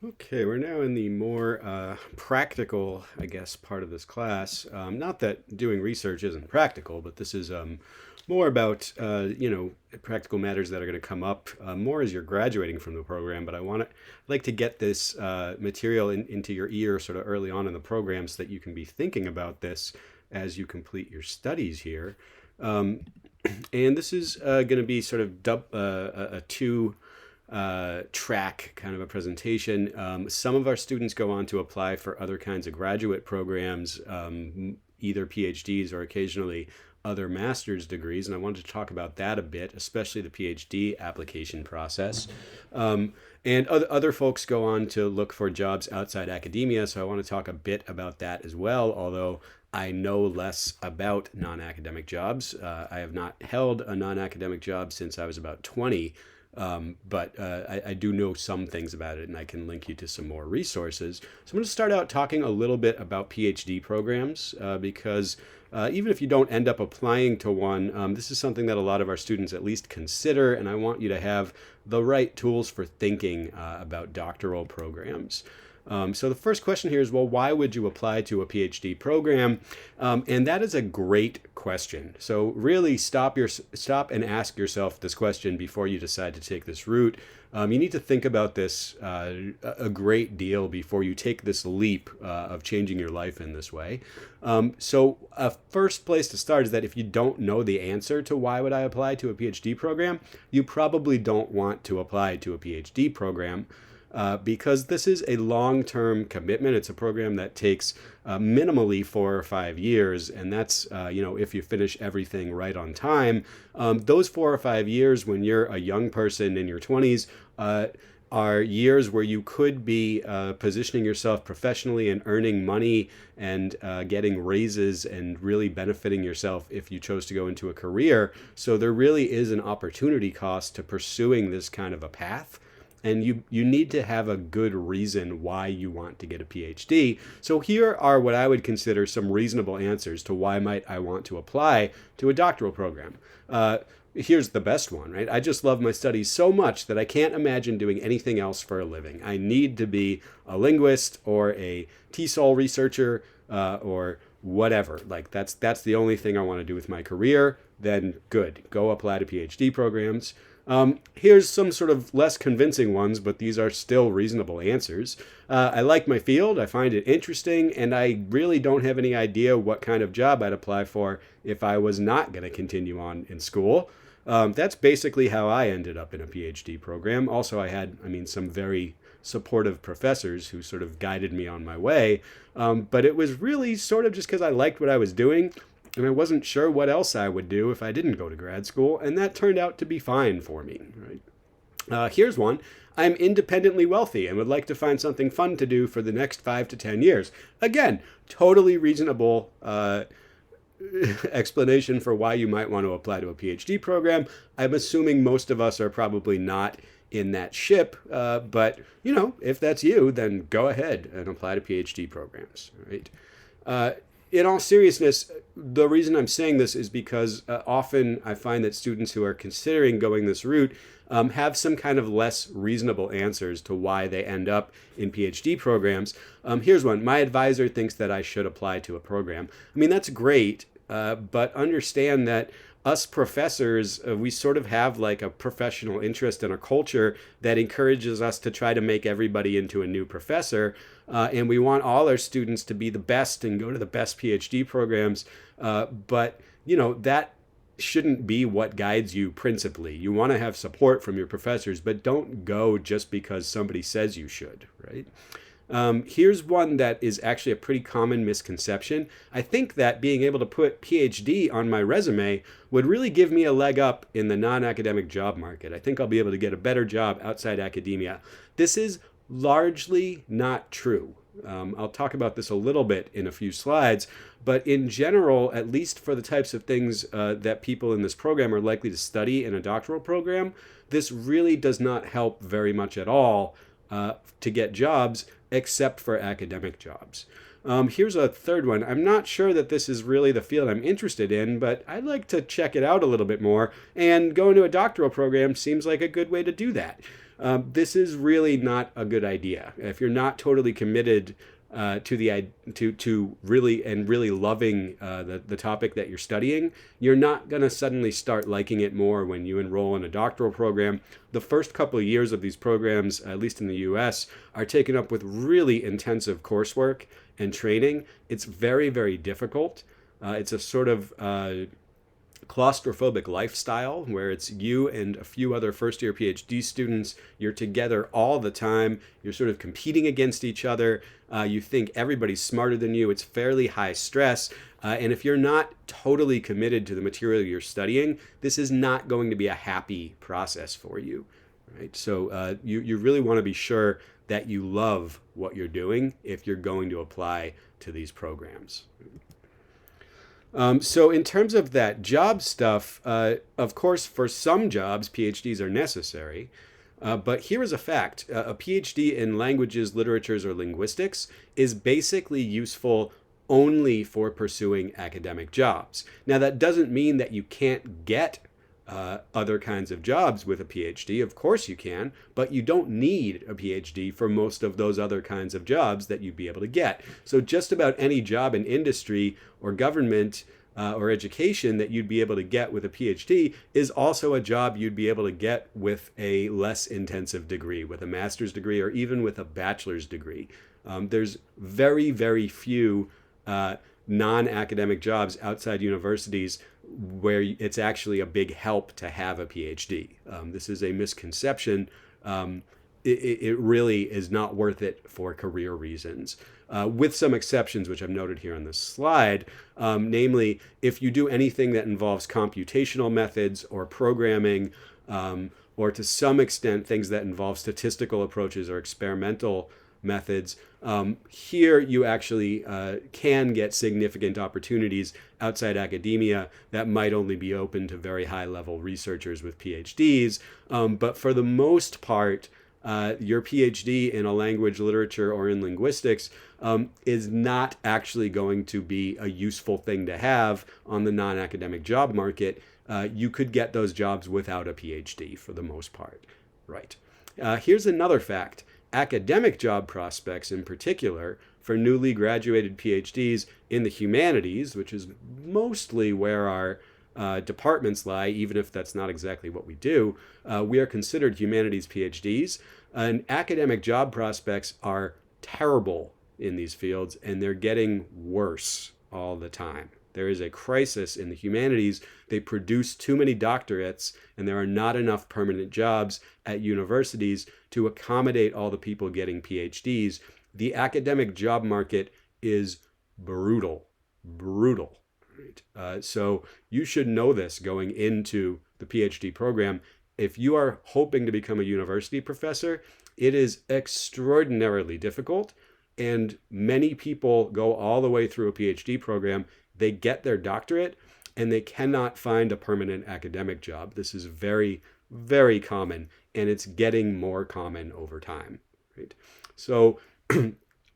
Okay, we're now in the more practical, I guess, part of this class. Not that doing research isn't practical, but this is more about, practical matters that are going to come up more as you're graduating from the program. But I'd like to get this material into your ear sort of early on in the program so that you can be thinking about this as you complete your studies here. Um, and this is going to be sort of a two track kind of a presentation. Some of our students go on to apply for other kinds of graduate programs, either PhDs or occasionally other master's degrees. And I wanted to talk about that a bit, especially the PhD application process. And other folks go on to look for jobs outside academia. So I want to talk a bit about that as well, although I know less about non-academic jobs. I have not held a non-academic job since I was about 20. But I do know some things about it, and I can link you to some more resources. So I'm going to start out talking a little bit about PhD programs because even if you don't end up applying to one, this is something that a lot of our students at least consider, and I want you to have the right tools for thinking about doctoral programs. So the first question here is, well, why would you apply to a PhD program? And that is a great question. So really stop and ask yourself this question before you decide to take this route. You need to think about this a great deal before you take this leap of changing your life in this way. So a first place to start is that if you don't know the answer to why would I apply to a PhD program, you probably don't want to apply to a PhD program. Because this is a long-term commitment. It's a program that takes minimally 4 or 5 years, and that's if you finish everything right on time. Those 4 or 5 years when you're a young person in your 20s are years where you could be positioning yourself professionally and earning money and getting raises and really benefiting yourself if you chose to go into a career. So there really is an opportunity cost to pursuing this kind of a path. And you need to have a good reason why you want to get a PhD. So here are what I would consider some reasonable answers to why might I want to apply to a doctoral program. Here's the best one, right? I just love my studies so much that I can't imagine doing anything else for a living. I need to be a linguist or a TESOL researcher or whatever. Like that's the only thing I want to do with my career. Then good, go apply to PhD programs. Here's some sort of less convincing ones, but these are still reasonable answers. I like my field, I find it interesting, and I really don't have any idea what kind of job I'd apply for if I was not going to continue on in school. That's basically how I ended up in a PhD program. Also, I had, some very supportive professors who sort of guided me on my way. But it was really sort of just because I liked what I was doing. And I wasn't sure what else I would do if I didn't go to grad school, and that turned out to be fine for me. Right? Here's one. I'm independently wealthy and would like to find something fun to do for the next 5 to 10 years. Again, totally reasonable explanation for why you might want to apply to a PhD program. I'm assuming most of us are probably not in that ship, but if that's you, then go ahead and apply to PhD programs. Right? In all seriousness, the reason I'm saying this is because often I find that students who are considering going this route have some kind of less reasonable answers to why they end up in PhD programs. Here's one. My advisor thinks that I should apply to a program. That's great, but understand that us professors, we sort of have like a professional interest in a culture that encourages us to try to make everybody into a new professor. And we want all our students to be the best and go to the best PhD programs. But that shouldn't be what guides you principally. You want to have support from your professors, but don't go just because somebody says you should, right? Here's one that is actually a pretty common misconception. I think that being able to put PhD on my resume would really give me a leg up in the non-academic job market. I think I'll be able to get a better job outside academia. This is largely not true. I'll talk about this a little bit in a few slides, but in general, at least for the types of things that people in this program are likely to study in a doctoral program, this really does not help very much at all to get jobs, except for academic jobs. Here's a third one. I'm not sure that this is really the field I'm interested in, but I'd like to check it out a little bit more, and going to a doctoral program seems like a good way to do that. This is really not a good idea. If you're not totally committed to really loving the topic that you're studying, you're not going to suddenly start liking it more when you enroll in a doctoral program. The first couple of years of these programs, at least in the US, are taken up with really intensive coursework and training. It's very, very difficult. It's a sort of claustrophobic lifestyle where it's you and a few other first year PhD students. You're together all the time. You're sort of competing against each other. You think everybody's smarter than you. It's fairly high stress. And if you're not totally committed to the material you're studying, this is not going to be a happy process for you. Right? So you really want to be sure that you love what you're doing if you're going to apply to these programs. So in terms of that job stuff, of course, for some jobs, PhDs are necessary. But here is a fact. A PhD in languages, literatures, or linguistics is basically useful only for pursuing academic jobs. Now, that doesn't mean that you can't get other kinds of jobs with a PhD. Of course you can, but you don't need a PhD for most of those other kinds of jobs that you'd be able to get. So just about any job in industry or government or education that you'd be able to get with a PhD is also a job you'd be able to get with a less intensive degree, with a master's degree or even with a bachelor's degree. There's very, very few non-academic jobs outside universities where it's actually a big help to have a PhD. This is a misconception. It really is not worth it for career reasons, with some exceptions, which I've noted here on this slide. Namely, if you do anything that involves computational methods or programming, or to some extent things that involve statistical approaches or experimental methods, here you actually can get significant opportunities outside academia that might only be open to very high-level researchers with PhDs. But for the most part, your PhD in a language, literature, or in linguistics is not actually going to be a useful thing to have on the non-academic job market. You could get those jobs without a PhD for the most part. Right. Here's another fact. Academic job prospects in particular for newly graduated PhDs in the humanities, which is mostly where our departments lie, even if that's not exactly what we do, we are considered humanities PhDs. And academic job prospects are terrible in these fields, and they're getting worse all the time. There is a crisis in the humanities. They produce too many doctorates, and there are not enough permanent jobs at universities to accommodate all the people getting PhDs. The academic job market is brutal, brutal. Right? So you should know this going into the PhD program. If you are hoping to become a university professor, it is extraordinarily difficult, and many people go all the way through a PhD program. They get their doctorate, and they cannot find a permanent academic job. This is very, very common, and it's getting more common over time. Right? So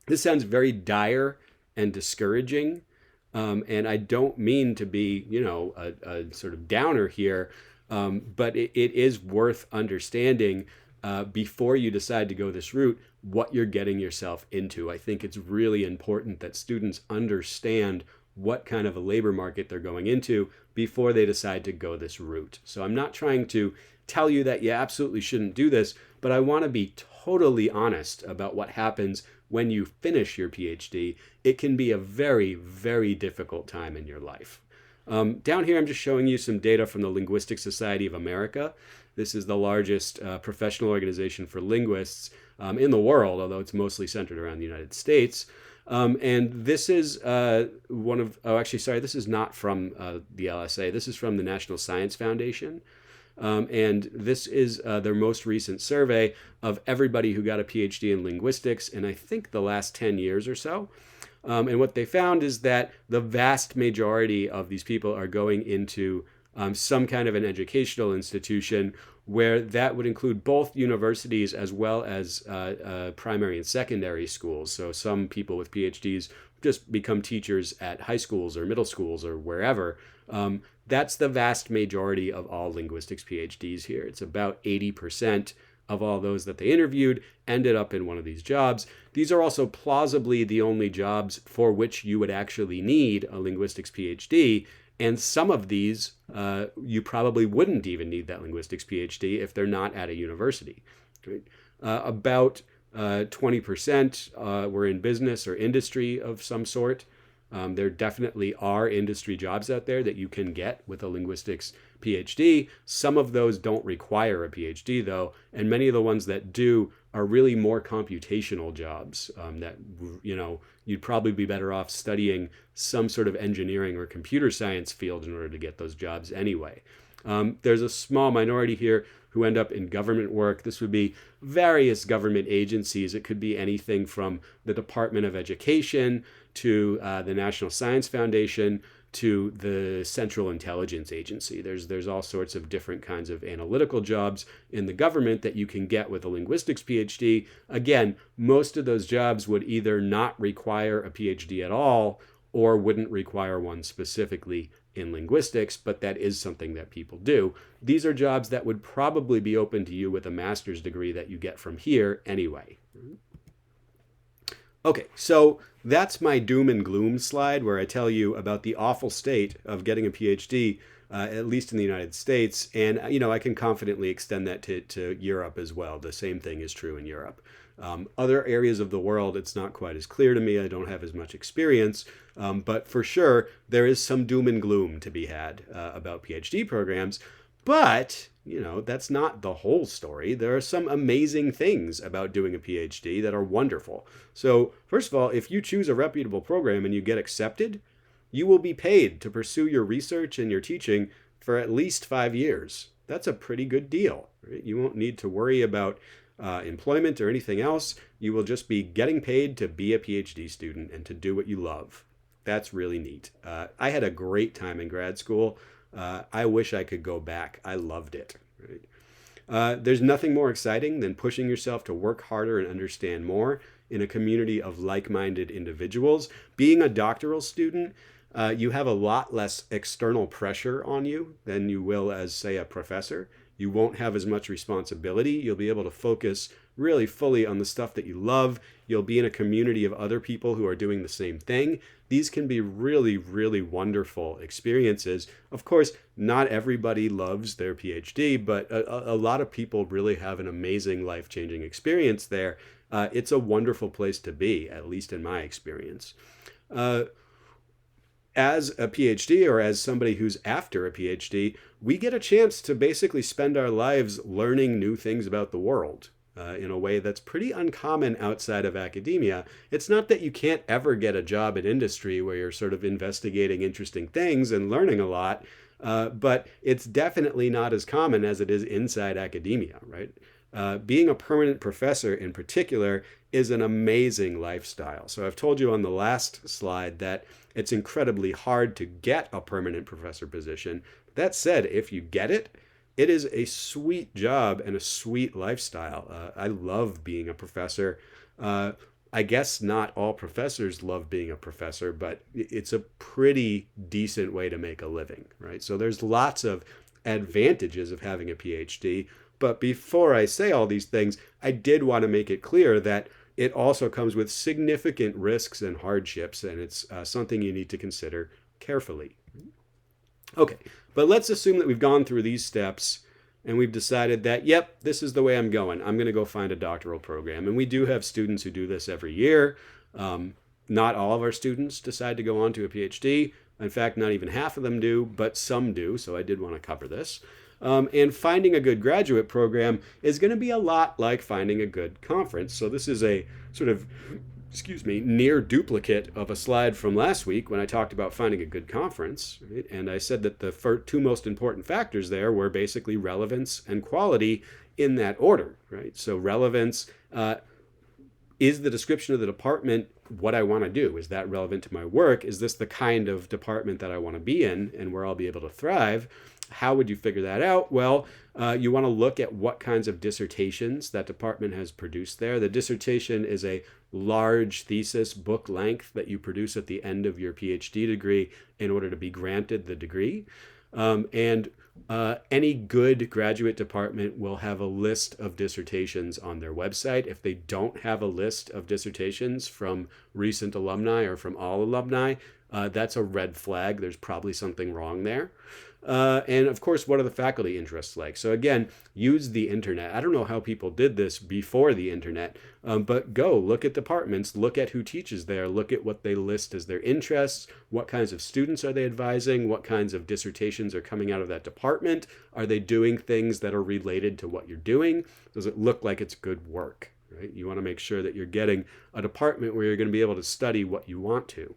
this sounds very dire and discouraging, and I don't mean to be, a sort of downer here, but it is worth understanding before you decide to go this route what you're getting yourself into. I think it's really important that students understand what kind of a labor market they're going into before they decide to go this route. So I'm not trying to tell you that you absolutely shouldn't do this, but I want to be totally honest about what happens when you finish your PhD. It can be a very, very difficult time in your life. Down here, I'm just showing you some data from the Linguistic Society of America. This is the largest professional organization for linguists in the world, although it's mostly centered around the United States. And this is this is not from the LSA. This is from the National Science Foundation. And this is their most recent survey of everybody who got a PhD in linguistics in, I think, the last 10 years or so. And what they found is that the vast majority of these people are going into some kind of an educational institution, where that would include both universities as well as primary and secondary schools. So some people with PhDs just become teachers at high schools or middle schools or wherever. That's the vast majority of all linguistics PhDs here. It's about 80% of all those that they interviewed ended up in one of these jobs. These are also plausibly the only jobs for which you would actually need a linguistics PhD. And some of these, you probably wouldn't even need that linguistics PhD if they're not at a university. Right? About 20% were in business or industry of some sort. There definitely are industry jobs out there that you can get with a linguistics PhD. Some of those don't require a PhD, though, and many of the ones that do are really more computational jobs that, you'd probably be better off studying some sort of engineering or computer science field in order to get those jobs anyway. There's a small minority here who end up in government work. This would be various government agencies. It could be anything from the Department of Education to the National Science Foundation to the Central Intelligence Agency. There's all sorts of different kinds of analytical jobs in the government that you can get with a linguistics PhD. Again, most of those jobs would either not require a PhD at all or wouldn't require one specifically in linguistics, but that is something that people do. These are jobs that would probably be open to you with a master's degree that you get from here anyway. Okay, so that's my doom and gloom slide where I tell you about the awful state of getting a PhD, at least in the United States. And, I can confidently extend that to Europe as well. The same thing is true in Europe. Other areas of the world, it's not quite as clear to me. I don't have as much experience. But for sure, there is some doom and gloom to be had about PhD programs. But, that's not the whole story. There are some amazing things about doing a PhD that are wonderful. So, first of all, if you choose a reputable program and you get accepted, you will be paid to pursue your research and your teaching for at least 5 years. That's a pretty good deal. Right? You won't need to worry about employment or anything else. You will just be getting paid to be a PhD student and to do what you love. That's really neat. I had a great time in grad school. I wish I could go back. I loved it. Right? There's nothing more exciting than pushing yourself to work harder and understand more in a community of like-minded individuals. Being a doctoral student, you have a lot less external pressure on you than you will as, say, a professor. You won't have as much responsibility. You'll be able to focus really fully on the stuff that you love. You'll be in a community of other people who are doing the same thing. These can be really, really wonderful experiences. Of course, not everybody loves their PhD, but a lot of people really have an amazing life-changing experience there. It's a wonderful place to be, at least in my experience. As a PhD or as somebody who's after a PhD, we get a chance to basically spend our lives learning new things about the world in a way that's pretty uncommon outside of academia. It's not that you can't ever get a job in industry where you're sort of investigating interesting things and learning a lot, but it's definitely not as common as it is inside academia, right? Being a permanent professor in particular is an amazing lifestyle. So I've told you on the last slide that it's incredibly hard to get a permanent professor position. That said, if you get it, it is a sweet job and a sweet lifestyle. I love being a professor. I guess not all professors love being a professor, but it's a pretty decent way to make a living, right? So there's lots of advantages of having a PhD. But before I say all these things, I did want to make it clear that it also comes with significant risks and hardships, and it's something you need to consider carefully. Okay, but let's assume that we've gone through these steps and we've decided that, yep, this is the way I'm going. I'm going to go find a doctoral program. And we do have students who do this every year. Not all of our students decide to go on to a PhD. In fact, not even half of them do, but some do. So I did want to cover this. And finding a good graduate program is going to be a lot like finding a good conference. So this is a sort of, near duplicate of a slide from last week when I talked about finding a good conference. Right? And I said that the two most important factors there were basically relevance and quality in that order. Right? So relevance, is the description of the department what I want to do? Is that relevant to my work? Is this the kind of department that I want to be in and where I'll be able to thrive? How would you figure that out? Well, you want to look at what kinds of dissertations that department has produced there. The dissertation is a large thesis, book length, that you produce at the end of your PhD degree in order to be granted the degree. And any good graduate department will have a list of dissertations on their website. If they don't have a list of dissertations from recent alumni or from all alumni, that's a red flag. There's probably something wrong there. And of course, what are the faculty interests like? So again, use the internet. I don't know how people did this before the internet, but go look at departments, look at who teaches there, look at what they list as their interests, what kinds of students are they advising, what kinds of dissertations are coming out of that department, are they doing things that are related to what you're doing? Does it look like it's good work? Right? You want to make sure that you're getting a department where you're going to be able to study what you want to.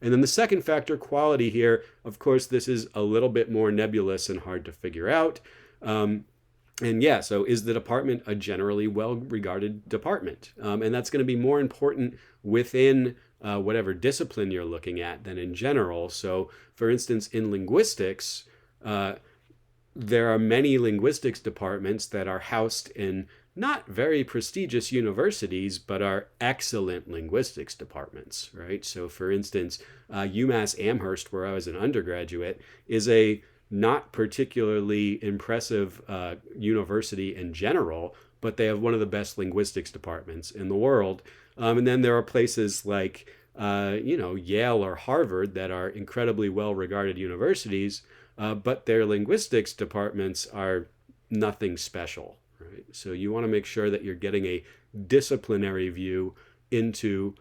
And then the second factor, quality here, of course, this is a little bit more nebulous and hard to figure out. And yeah, so is the department a generally well-regarded department? And that's going to be more important within whatever discipline you're looking at than in general. So for instance, in linguistics, there are many linguistics departments that are housed in not very prestigious universities, but are excellent linguistics departments, right? So for instance, UMass Amherst, where I was an undergraduate, is a not particularly impressive university in general, but they have one of the best linguistics departments in the world. And then there are places like, Yale or Harvard that are incredibly well-regarded universities, but their linguistics departments are nothing special. Right? So you want to make sure that you're getting a disciplinary view into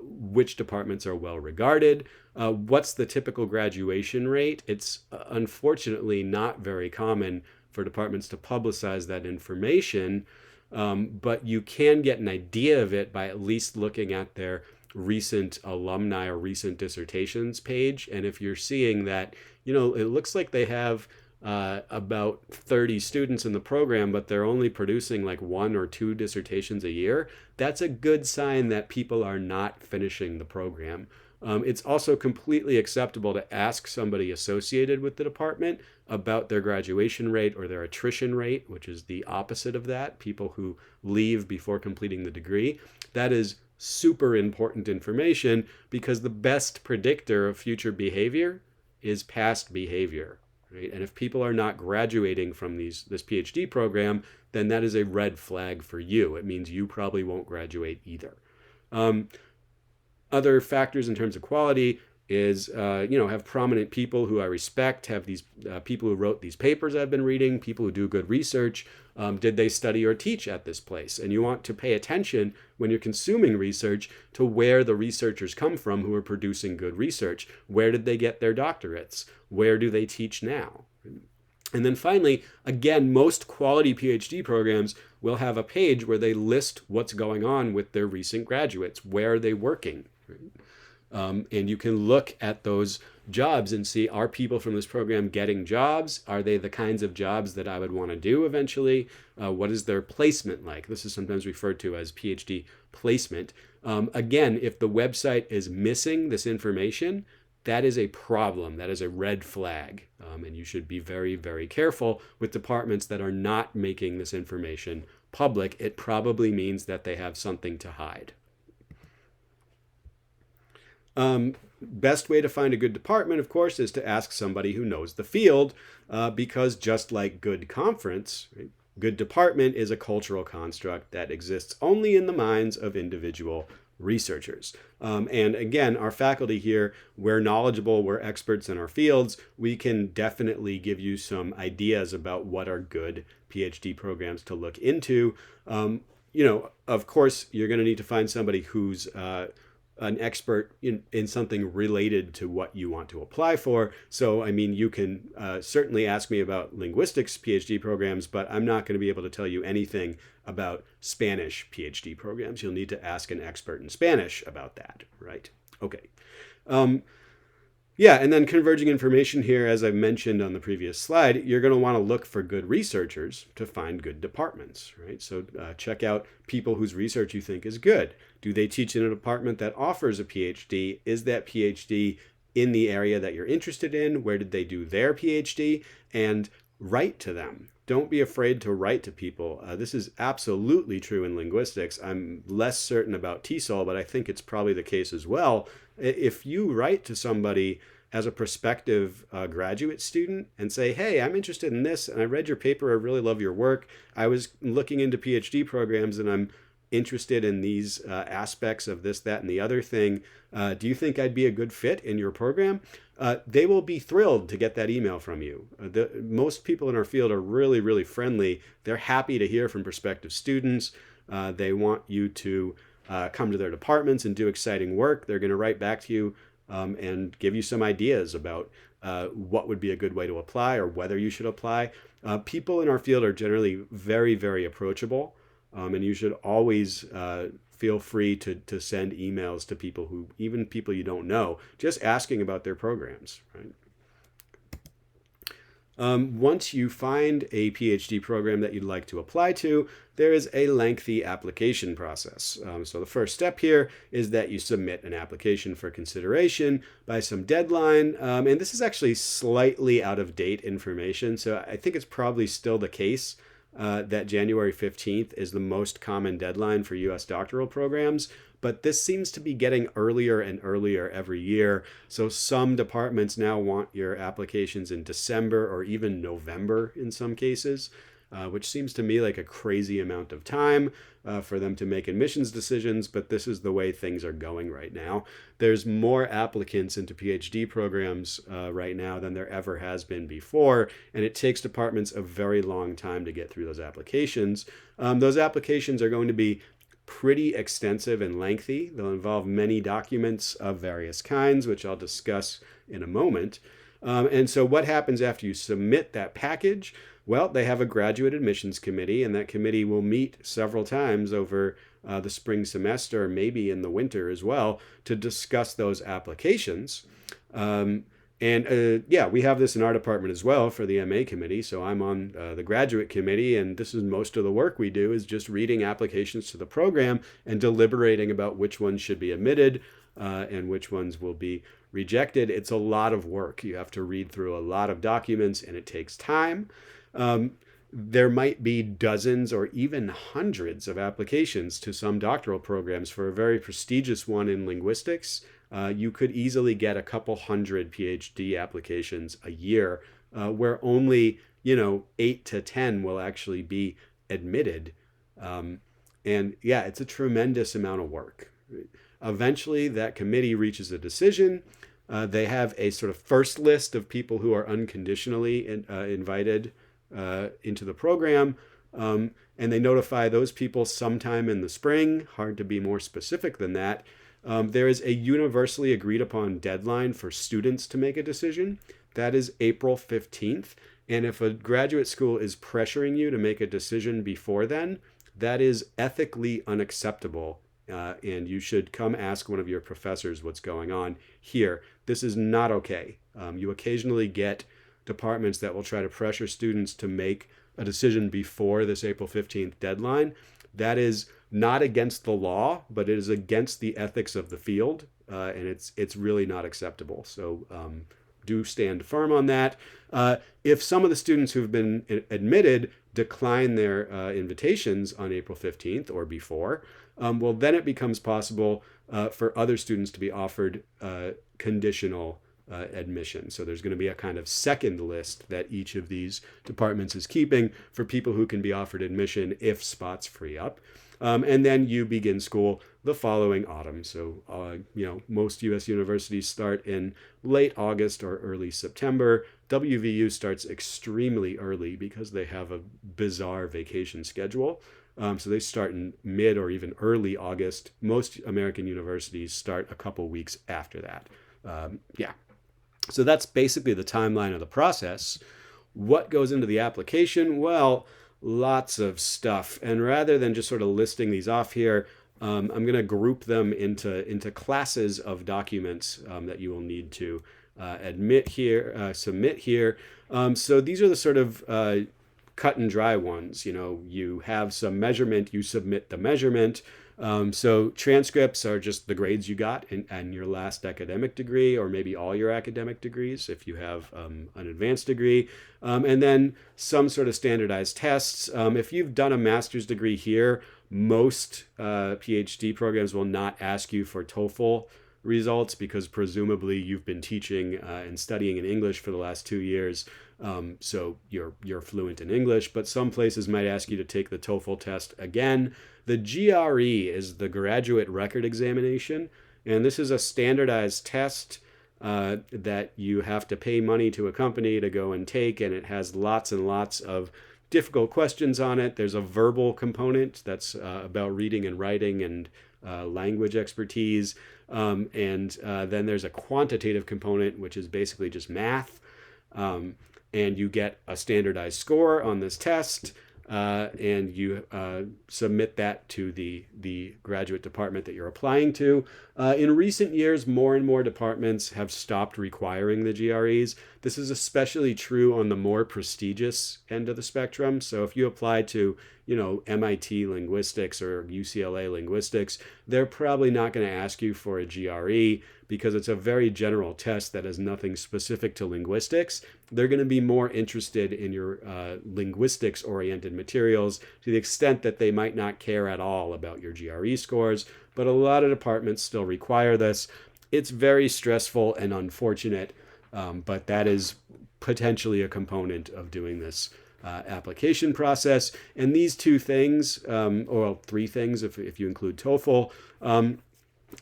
which departments are well regarded. What's the typical graduation rate? It's unfortunately not very common for departments to publicize that information, but you can get an idea of it by at least looking at their recent alumni or recent dissertations page. And if you're seeing that, it looks like they have about 30 students in the program, but they're only producing like 1 or 2 dissertations a year, that's a good sign that people are not finishing the program. It's also completely acceptable to ask somebody associated with the department about their graduation rate or their attrition rate, which is the opposite of that, people who leave before completing the degree. That is super important information because the best predictor of future behavior is past behavior. Right? And if people are not graduating from this PhD program, then that is a red flag for you. It means you probably won't graduate either. Other factors in terms of quality is, have prominent people who I respect, have these people who wrote these papers I've been reading, people who do good research. Did they study or teach at this place? And you want to pay attention when you're consuming research to where the researchers come from who are producing good research. Where did they get their doctorates? Where do they teach now? And then finally, again, most quality PhD programs will have a page where they list what's going on with their recent graduates. Where are they working? And you can look at those jobs and see, are people from this program getting jobs? Are they the kinds of jobs that I would want to do eventually? What is their placement like? This is sometimes referred to as PhD placement. Again, if the website is missing this information, that is a problem. That is a red flag. And you should be very, very careful with departments that are not making this information public. It probably means that they have something to hide. Best way to find a good department, of course, is to ask somebody who knows the field, because just like good conference, right, good department is a cultural construct that exists only in the minds of individual researchers. And again, our faculty here, we're knowledgeable, we're experts in our fields. We can definitely give you some ideas about what are good PhD programs to look into. Of course, you're going to need to find somebody who's an expert in something related to what you want to apply for. So, you can certainly ask me about linguistics PhD programs, but I'm not going to be able to tell you anything about Spanish PhD programs. You'll need to ask an expert in Spanish about that, right? Okay. And then converging information here, as I mentioned on the previous slide, you're going to want to look for good researchers to find good departments, right? So check out people whose research you think is good. Do they teach in a department that offers a PhD? Is that PhD in the area that you're interested in? Where did they do their PhD? And write to them. Don't be afraid to write to people. This is absolutely true in linguistics. I'm less certain about TESOL, but I think it's probably the case as well. If you write to somebody as a prospective graduate student and say, hey, I'm interested in this, and I read your paper, I really love your work. I was looking into PhD programs, and I'm interested in these aspects of this, that, and the other thing. Do you think I'd be a good fit in your program? They will be thrilled to get that email from you. Most people in our field are really, really friendly. They're happy to hear from prospective students. They want you to come to their departments and do exciting work. They're going to write back to you and give you some ideas about what would be a good way to apply or whether you should apply. People in our field are generally very, very approachable. And you should always feel free to send emails to people who, even people you don't know, just asking about their programs, right? Once you find a PhD program that you'd like to apply to, there is a lengthy application process. So the first step here is that you submit an application for consideration by some deadline. And this is actually slightly out of date information. So I think it's probably still the case that January 15th is the most common deadline for U.S. doctoral programs, but this seems to be getting earlier and earlier every year. So some departments now want your applications in December or even November in some cases, which seems to me like a crazy amount of time for them to make admissions decisions, but this is the way things are going right now. There's more applicants into PhD programs right now than there ever has been before, and it takes departments a very long time to get through those applications. Those applications are going to be pretty extensive and lengthy. They'll involve many documents of various kinds, which I'll discuss in a moment. And so what happens after you submit that package? Well, they have a graduate admissions committee, and that committee will meet several times over the spring semester, maybe in the winter as well, to discuss those applications. Yeah, we have this in our department as well for the MA committee. So I'm on the graduate committee, and this is most of the work we do is just reading applications to the program and deliberating about which ones should be admitted and which ones will be rejected. It's a lot of work. You have to read through a lot of documents, and it takes time. There might be dozens or even hundreds of applications to some doctoral programs. For a very prestigious one in linguistics, you could easily get a couple hundred PhD applications a year, where only 8 to 10 will actually be admitted. And yeah, it's a tremendous amount of work. Eventually, that committee reaches a decision. They have a sort of first list of people who are unconditionally invited into the program, and they notify those people sometime in the spring. Hard to be more specific than that. There is a universally agreed upon deadline for students to make a decision. That is April 15th. And if a graduate school is pressuring you to make a decision before then, that is ethically unacceptable. And you should come ask one of your professors what's going on here. This is not okay. You occasionally get departments that will try to pressure students to make a decision before this April 15th deadline. That is not against the law, but it is against the ethics of the field, and it's really not acceptable. So do stand firm on that. If some of the students who've been admitted decline their invitations on April 15th or before, well, then it becomes possible for other students to be offered conditional admission. So there's going to be a kind of second list that each of these departments is keeping for people who can be offered admission if spots free up. And then you begin school the following autumn. So, most U.S. universities start in late August or early September. WVU starts extremely early because they have a bizarre vacation schedule. So they start in mid or even early August. Most American universities start a couple weeks after that. So that's basically the timeline of the process. What goes into the application? Well, lots of stuff. And rather than just sort of listing these off here, I'm going to group them into classes of documents that you will need to submit here. So these are the sort of cut and dry ones. You have some measurement, you submit the measurement. So transcripts are just the grades you got in your last academic degree, or maybe all your academic degrees if you have an advanced degree, and then some sort of standardized tests. If you've done a master's degree here, most PhD programs will not ask you for TOEFL results because presumably you've been teaching and studying in English for the last 2 years. So you're fluent in English, but some places might ask you to take the TOEFL test again. The GRE is the Graduate Record Examination, and this is a standardized test that you have to pay money to a company to go and take, and it has lots and lots of difficult questions on it. There's a verbal component that's about reading and writing and language expertise. And then there's a quantitative component, which is basically just math. And you get a standardized score on this test. And you submit that to the graduate department that you're applying to. In recent years, more and more departments have stopped requiring the GREs. This is especially true on the more prestigious end of the spectrum. So if you apply to, MIT linguistics or UCLA linguistics, they're probably not going to ask you for a GRE because it's a very general test that has nothing specific to linguistics. They're going to be more interested in your linguistics-oriented materials to the extent that they might not care at all about your GRE scores, but a lot of departments still require this. It's very stressful and unfortunate, but that is potentially a component of doing this application process. And these two things, or three things if you include TOEFL,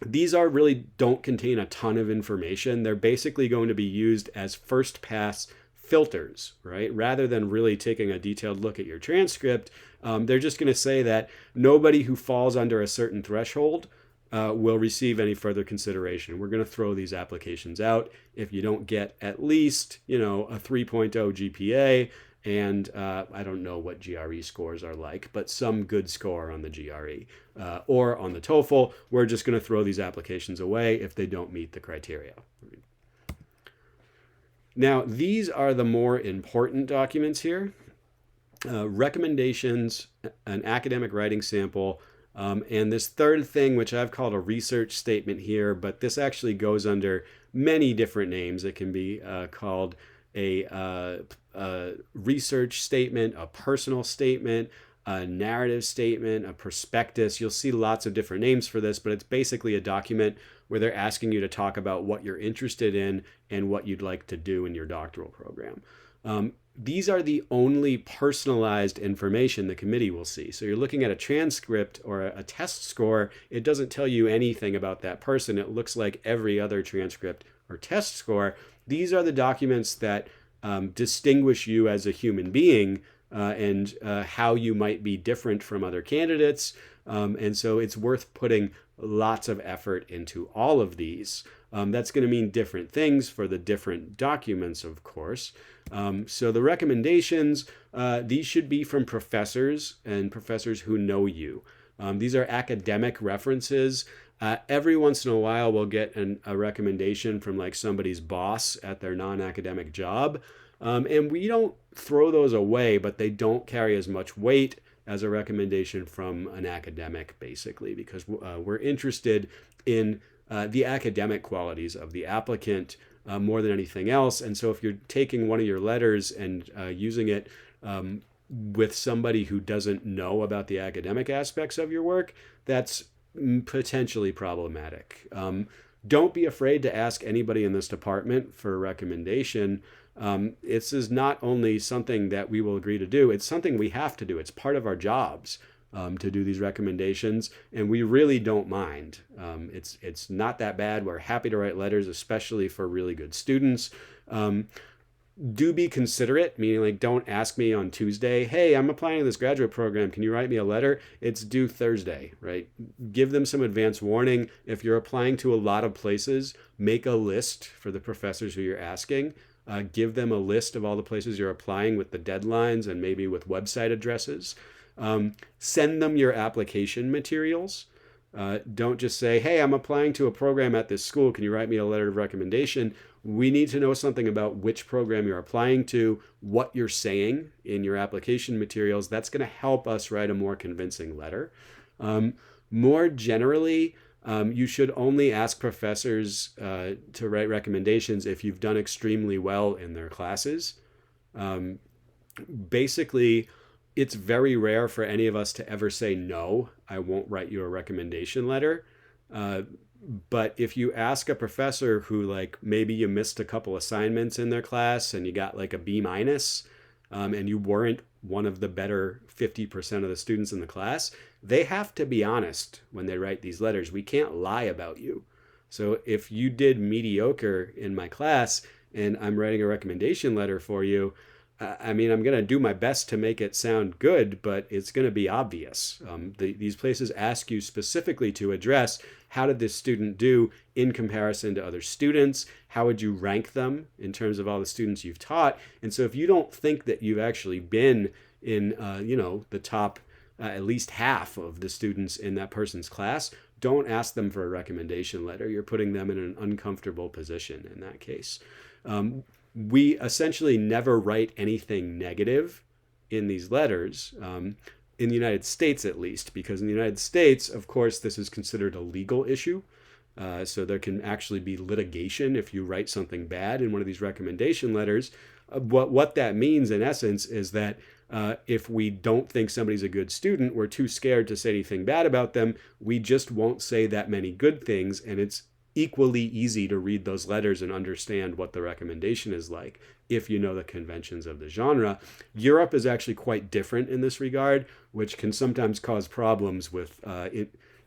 these really don't contain a ton of information. They're basically going to be used as first pass filters, right? Rather than really taking a detailed look at your transcript, they're just going to say that nobody who falls under a certain threshold will receive any further consideration. We're going to throw these applications out if you don't get at least, a 3.0 GPA, and I don't know what GRE scores are like, but some good score on the GRE or on the TOEFL. We're just going to throw these applications away if they don't meet the criteria. Now, these are the more important documents here. Recommendations, an academic writing sample, and this third thing, which I've called a research statement here, but this actually goes under many different names. It can be called a research statement, a personal statement, a narrative statement, a prospectus. You'll see lots of different names for this, but it's basically a document where they're asking you to talk about what you're interested in and what you'd like to do in your doctoral program. These are the only personalized information the committee will see. So you're looking at a transcript or a test score. It doesn't tell you anything about that person. It looks like every other transcript or test score. These are the documents that distinguish you as a human being and how you might be different from other candidates. And so it's worth putting lots of effort into all of these. That's going to mean different things for the different documents, of course. So the recommendations, these should be from professors and professors who know you. These are academic references. Every once in a while, we'll get a recommendation from like somebody's boss at their non-academic job. And we don't throw those away, but they don't carry as much weight as a recommendation from an academic, basically, because we're interested in the academic qualities of the applicant more than anything else. And so if you're taking one of your letters and using it with somebody who doesn't know about the academic aspects of your work, that's potentially problematic. Don't be afraid to ask anybody in this department for a recommendation. This is not only something that we will agree to do, it's something we have to do. It's part of our jobs to do these recommendations, and we really don't mind. It's not that bad. We're happy to write letters, especially for really good students. Do be considerate, meaning like don't ask me on Tuesday, hey, I'm applying to this graduate program. Can you write me a letter? It's due Thursday, right? Give them some advance warning. If you're applying to a lot of places, make a list for the professors who you're asking. Give them a list of all the places you're applying with the deadlines and maybe with website addresses. Send them your application materials. Don't just say, hey, I'm applying to a program at this school. Can you write me a letter of recommendation? We need to know something about which program you're applying to, what you're saying in your application materials. That's going to help us write a more convincing letter. More generally, you should only ask professors to write recommendations if you've done extremely well in their classes. Basically, it's very rare for any of us to ever say, no, I won't write you a recommendation letter. Uh, but if you ask a professor who, like, maybe you missed a couple assignments in their class and you got like a B minus, and you weren't one of the better 50% of the students in the class, they have to be honest when they write these letters. We can't lie about you. So if you did mediocre in my class and I'm writing a recommendation letter for you, I mean, I'm going to do my best to make it sound good, but it's going to be obvious. These places ask you specifically to address, how did this student do in comparison to other students? How would you rank them in terms of all the students you've taught? And so if you don't think that you've actually been in, the top at least half of the students in that person's class, don't ask them for a recommendation letter. You're putting them in an uncomfortable position in that case. We essentially never write anything negative in these letters, in the United States at least, because in the United States, of course, this is considered a legal issue. So there can actually be litigation if you write something bad in one of these recommendation letters. What that means, in essence, is that if we don't think somebody's a good student, we're too scared to say anything bad about them. We just won't say that many good things, and it's equally easy to read those letters and understand what the recommendation is like if you know the conventions of the genre. Europe is actually quite different in this regard, which can sometimes cause problems with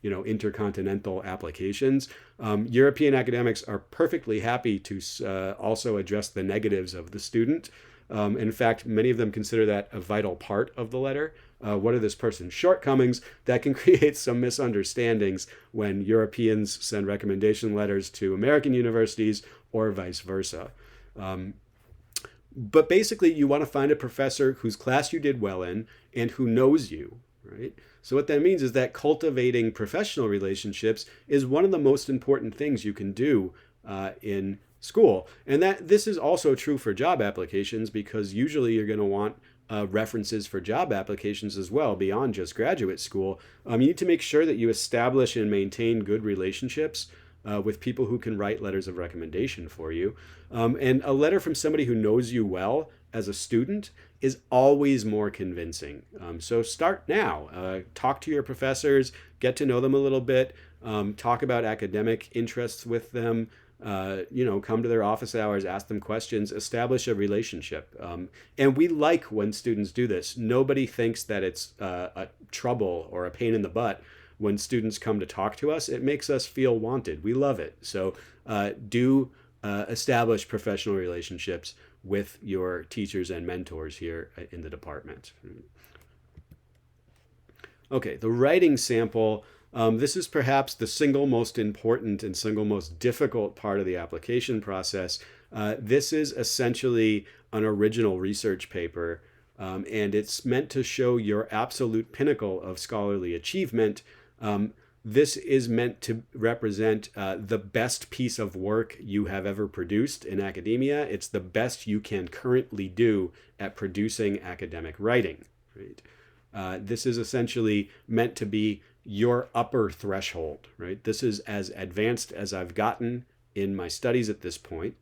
intercontinental applications. European academics are perfectly happy to also address the negatives of the student. In fact, many of them consider that a vital part of the letter. What are this person's shortcomings? That can create some misunderstandings when Europeans send recommendation letters to American universities or vice versa. But basically, you want to find a professor whose class you did well in and who knows you, right? So what that means is that cultivating professional relationships is one of the most important things you can do in school. And that this is also true for job applications, because usually you're going to want references for job applications as well, beyond just graduate school. You need to make sure that you establish and maintain good relationships with people who can write letters of recommendation for you. And a letter from somebody who knows you well as a student is always more convincing. So start now. Talk to your professors, get to know them a little bit, talk about academic interests with them. Come to their office hours, ask them questions, establish a relationship. And we like when students do this. Nobody thinks that it's a trouble or a pain in the butt when students come to talk to us. It makes us feel wanted. We love it. So do establish professional relationships with your teachers and mentors here in the department. Okay, the writing sample. This is perhaps the single most important and single most difficult part of the application process. This is essentially an original research paper, and it's meant to show your absolute pinnacle of scholarly achievement. This is meant to represent the best piece of work you have ever produced in academia. It's the best you can currently do at producing academic writing. Right? This is essentially meant to be your upper threshold, right? This is as advanced as I've gotten in my studies at this point.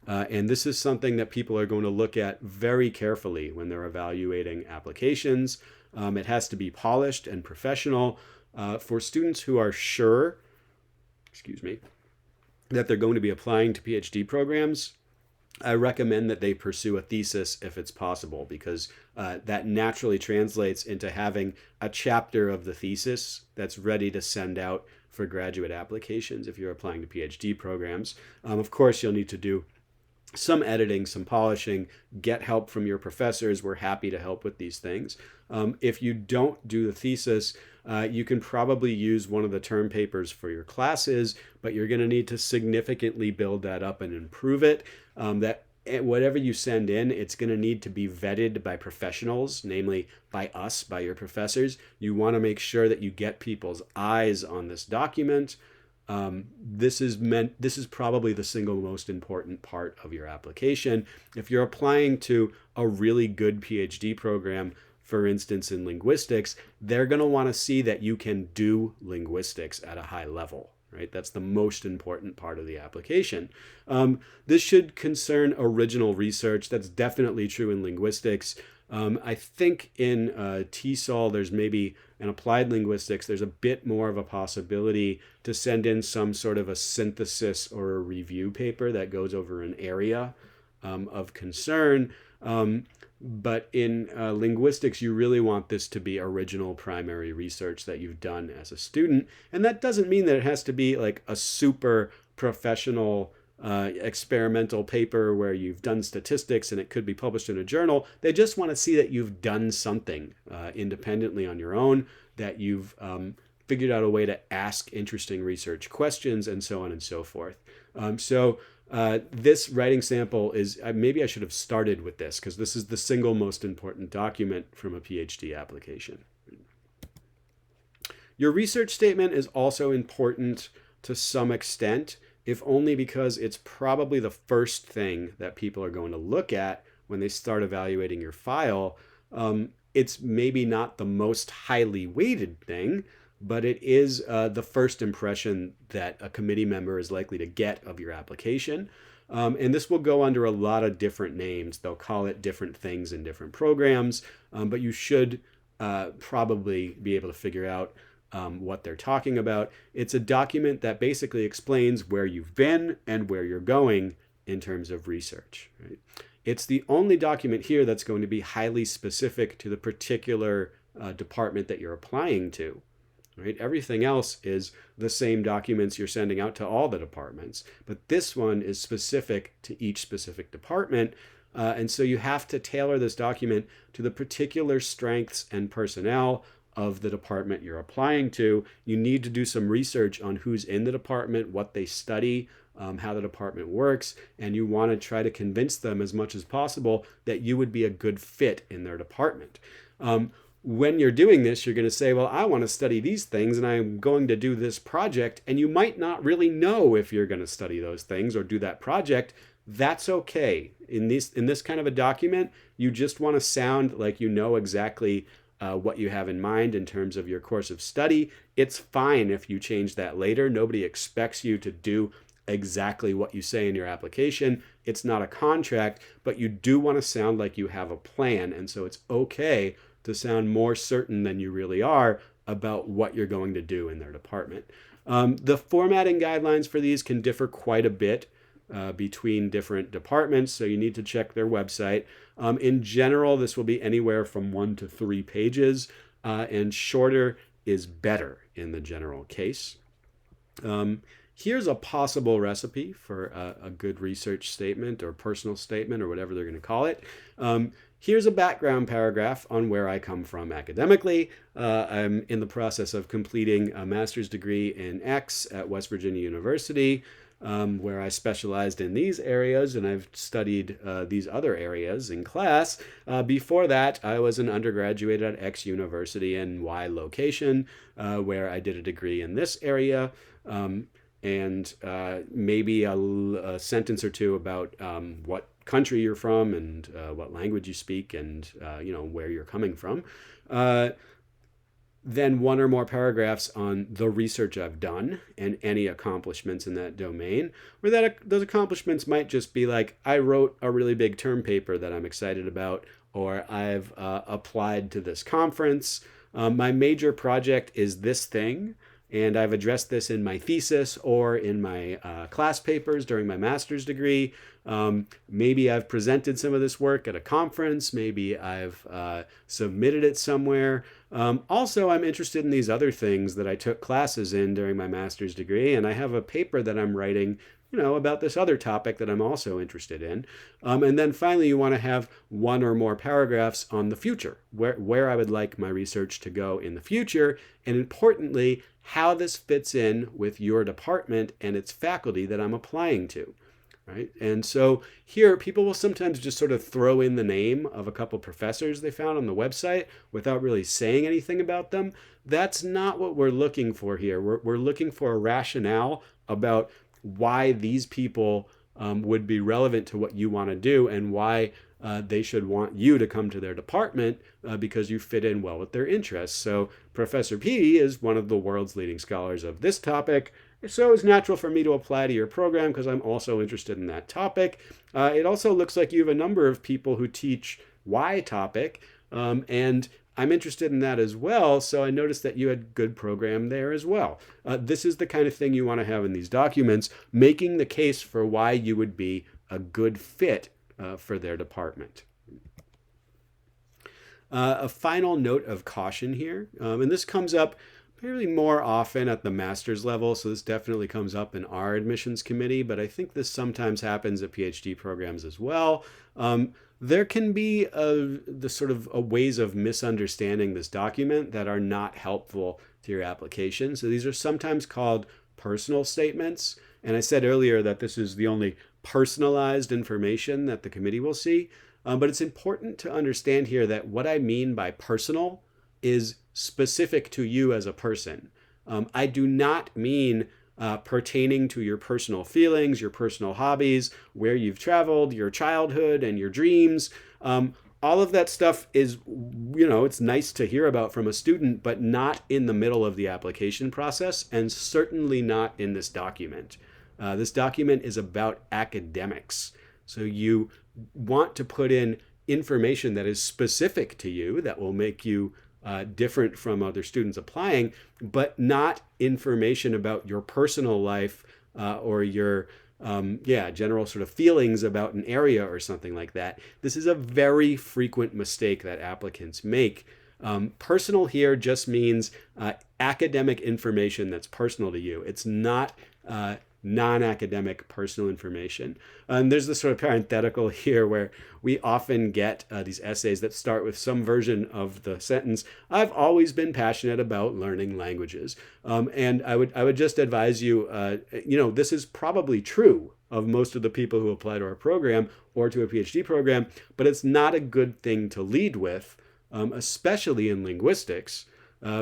And this is something that people are going to look at very carefully when they're evaluating applications. It has to be polished and professional. For students who are sure, that they're going to be applying to PhD programs, I recommend that they pursue a thesis if it's possible, because that naturally translates into having a chapter of the thesis that's ready to send out for graduate applications if you're applying to PhD programs. Of course, you'll need to do some editing, some polishing, get help from your professors. We're happy to help with these things. If you don't do the thesis, you can probably use one of the term papers for your classes, but you're going to need to significantly build that up and improve it. That whatever you send in, it's going to need to be vetted by professionals, namely by us, by your professors. You want to make sure that you get people's eyes on this document. This is probably the single most important part of your application. If you're applying to a really good PhD program, for instance, in linguistics, they're going to want to see that you can do linguistics at a high level, right? That's the most important part of the application. This should concern original research. That's definitely true in linguistics. I think in TESOL, there's maybe an applied linguistics, there's a bit more of a possibility to send in some sort of a synthesis or a review paper that goes over an area of concern. But in linguistics, you really want this to be original primary research that you've done as a student. And that doesn't mean that it has to be like a super professional experimental paper where you've done statistics and it could be published in a journal. They just want to see that you've done something independently on your own, that you've figured out a way to ask interesting research questions, and so on and so forth. This writing sample is, maybe I should have started with this because this is the single most important document from a PhD application. Your research statement is also important to some extent, if only because it's probably the first thing that people are going to look at when they start evaluating your file. It's maybe not the most highly weighted thing, but it is the first impression that a committee member is likely to get of your application. And this will go under a lot of different names. They'll call it different things in different programs, but you should probably be able to figure out what they're talking about. It's a document that basically explains where you've been and where you're going in terms of research. Right? It's the only document here that's going to be highly specific to the particular department that you're applying to. Right? Everything else is the same documents you're sending out to all the departments, but this one is specific to each specific department. And so you have to tailor this document to the particular strengths and personnel of the department you're applying to. You need to do some research on who's in the department, what they study, how the department works, and you want to try to convince them as much as possible that you would be a good fit in their department. When you're doing this, you're going to say, well, I want to study these things and I'm going to do this project, and you might not really know if you're going to study those things or do that project. That's okay. In this kind of a document, you just want to sound like you know exactly what you have in mind in terms of your course of study. It's fine if you change that later. Nobody expects you to do exactly what you say in your application. It's not a contract, but you do want to sound like you have a plan. And so it's okay to sound more certain than you really are about what you're going to do in their department. The formatting guidelines for these can differ quite a bit between different departments, so you need to check their website. In general, this will be anywhere from 1 to 3 pages, and shorter is better in the general case. Here's a possible recipe for a good research statement or personal statement or whatever they're going to call it. Here's a background paragraph on where I come from academically. I'm in the process of completing a master's degree in X at West Virginia University, where I specialized in these areas, and I've studied these other areas in class. Before that, I was an undergraduate at X University in Y location, where I did a degree in this area. And maybe a sentence or two about what country you're from and what language you speak and where you're coming from. Then 1 or more paragraphs on the research I've done and any accomplishments in that domain, where those accomplishments might just be like, I wrote a really big term paper that I'm excited about, or I've applied to this conference. My major project is this thing, and I've addressed this in my thesis or in my class papers during my master's degree. Maybe I've presented some of this work at a conference. Maybe I've submitted it somewhere. Also, I'm interested in these other things that I took classes in during my master's degree, and I have a paper that I'm writing about this other topic that I'm also interested in. And then finally, you want to have 1 or more paragraphs on the future, where I would like my research to go in the future, and importantly, how this fits in with your department and its faculty that I'm applying to. Right? And so here, people will sometimes just sort of throw in the name of a couple professors they found on the website without really saying anything about them. That's not what we're looking for here. We're looking for a rationale about why these people would be relevant to what you want to do, and why they should want you to come to their department because you fit in well with their interests. So Professor P is one of the world's leading scholars of this topic, so it's natural for me to apply to your program because I'm also interested in that topic. It also looks like you have a number of people who teach Y topic, and I'm interested in that as well. So I noticed that you had good program there as well. This is the kind of thing you want to have in these documents, making the case for why you would be a good fit for their department. A final note of caution here, and this comes up really more often at the master's level, so this definitely comes up in our admissions committee, but I think this sometimes happens at PhD programs as well. There can be the sort of ways of misunderstanding this document that are not helpful to your application. So these are sometimes called personal statements, and I said earlier that this is the only personalized information that the committee will see. But it's important to understand here that what I mean by personal is specific to you as a person. I do not mean pertaining to your personal feelings, your personal hobbies, where you've traveled, your childhood, and your dreams. All of that stuff is, it's nice to hear about from a student, but not in the middle of the application process, and certainly not in this document. This document is about academics. So you want to put in information that is specific to you, that will make you different from other students applying, but not information about your personal life or your general sort of feelings about an area or something like that. This is a very frequent mistake that applicants make. Personal here just means academic information that's personal to you. It's not non-academic personal information. And there's this sort of parenthetical here where we often get these essays that start with some version of the sentence, "I've always been passionate about learning languages." And I would just advise you, this is probably true of most of the people who apply to our program or to a PhD program, but it's not a good thing to lead with, especially in linguistics,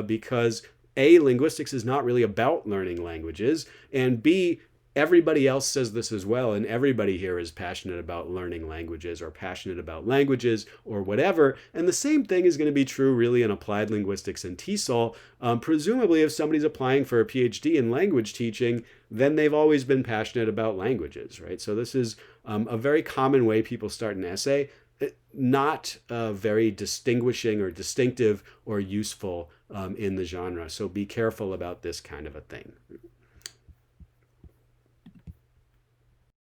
because A, linguistics is not really about learning languages, and B, everybody else says this as well, and everybody here is passionate about learning languages or passionate about languages or whatever. And the same thing is going to be true really in applied linguistics and TESOL. Presumably, if somebody's applying for a PhD in language teaching, then they've always been passionate about languages, right? So this is a very common way people start an essay, not very distinguishing or distinctive or useful in the genre. So be careful about this kind of a thing.